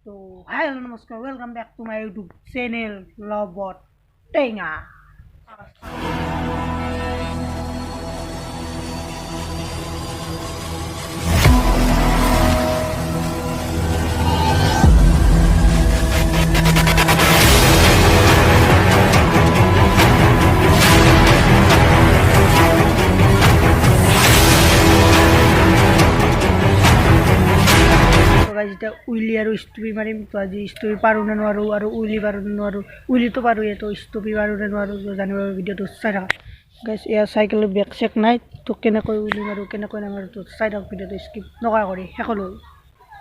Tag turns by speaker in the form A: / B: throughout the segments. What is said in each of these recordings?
A: तो हेलो नमस्कार welcome back to my YouTube channel लवबट टेंगा যেটা উইলি আর স্টুপি মারিম তো আজি স্টুপি পারু না নোৱাৰো আৰু উইলি পারু না নোৱাৰো উইলি তো পারু তো স্টুপি পারু না নোৱাৰো তো জানিব ভিডিওটো চাই থাকা গাইস এয়া সাইকেলৰ ব্যাক চেক নাই তো কেনেকৈ উইলি মাৰো কেনেকৈ নামাৰো তো চাই থাক ভিডিওটো স্কিপ নকৰা কৰি শেষলৈ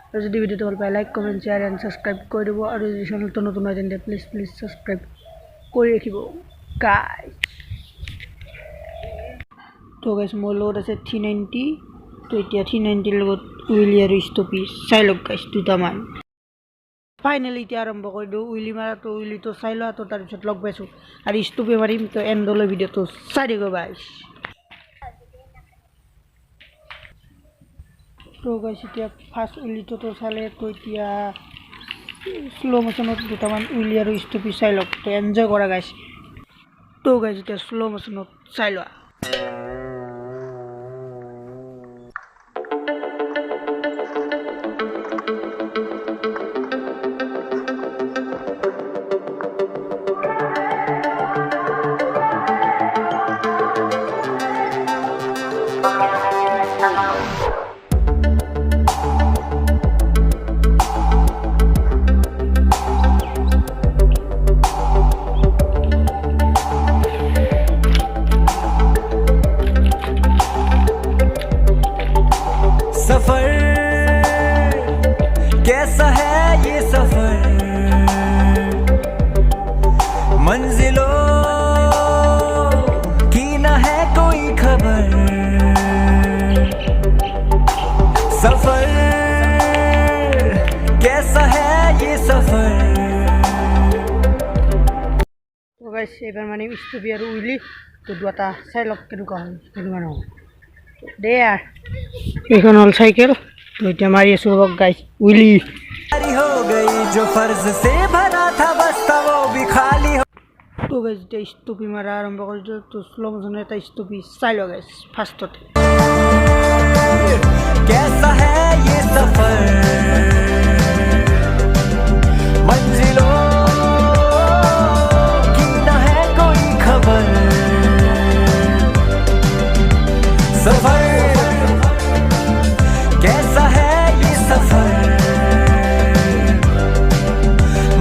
A: আৰু যদি ভিডিওটো ভাল পায় like comment share and subscribe কৰি দিব আৰু যদি চেনেলটো নতুন হয় তেন্তে প্লিজ সাবস্ক্রাইব কৰি ৰাখিব গাইস তো গাইস মোৰ লগত আছে 390 তো এতিয়া 390 লগত উইলি আৰু স্টপি চাই লওক গাইস দুটামান ফাইনালি এতিয়া আৰম্ভ কৰি দিওঁ উইলি মাৰা তো উইলি তো চাই লোৱা তো তাৰপিছত লগ পাইছোঁ আৰু স্টপি মাৰিম তো এণ্ডলৈ ভিডিঅ'টো চাই দিব গাইস তো গাইস এতিয়া ফাৰ্ষ্ট উইলিটো তো চালে তো এতিয়া স্লো মোশনত দুটামান উইলি আৰু স্টপি চাই লওক তো এনজয় কৰা গাইস তো গাইস এতিয়া স্লো মোশনত চাই লোৱা
B: कैसा है ये सफर मंजिलों की न है कोई खबर सफर कैसा है ये सफर
A: तो गाइस এবাৰ মানে স্টপি আৰু উইলি তো দুটা চাই লওক কেনেকুৱা হয় কেনেকুৱা নহয় দে আর এখন হল সাইকেল तो এতিয়া মাৰি আছো ৰক গাইস উইলি
B: हो गई जो फर्ज से भरा था बस था वो भी खाली हो
A: तो गाइस এটা স্টপি মাৰা আৰম্ভ কৰিছো তো স্লো মোশনে এটা স্টপি চাই লও গাইস ফাৰ্ষ্টতে
B: कैसा है ये सफर मंजिलों की न है कोई खबर सफर कैसा है ये सफर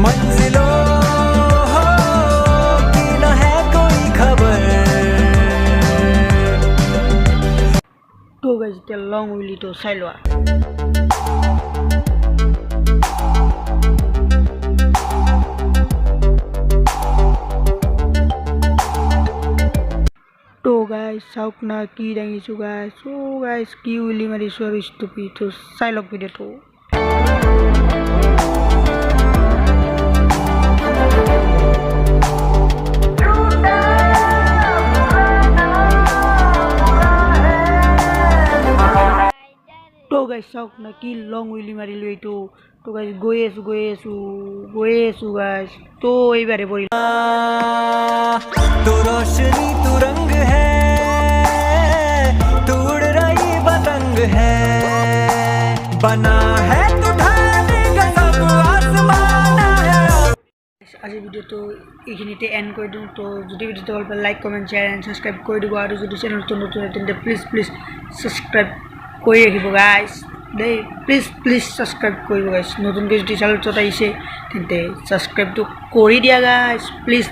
B: मंजिलों की न है कोई खबर
A: तो गाइस এটা লং উইলি তো চাই লোৱা তো গাইস চাওক না কি দাঙিছো গাইস ও গাইস কি উইলি মাৰিছো আৰু স্টপি তো চাই লওক ভিডিওটো তো গাইস চাওক না কি লং উইলি মাৰিলো এইটো তো গাইস গৈ আছো গাইস তো এইবারে পৰি
B: तू रोशनी तू रंग है तू उड़ रही पतंग है बना है तू ढाले गजब आसमान है
A: আজি ভিডিওটো এইখিনিতে এন্ড কৰি দিওঁ তো যদি ভিডিওটো ভাল পায় like comment share and subscribe কৰি দিব আৰু যদি চেনেলটো নতুন হয় তেন্তে প্লিজ সাবস্ক্রাইব কৰি ৰাখিব গাইস দে প্লিজ সাবস্ক্রাইব কৰিব গাইস নতুনকৈ যদি চেনেলটো আহিছে তেন্তে সাবস্ক্রাইবটো কৰি দিয়া গাইস প্লিজ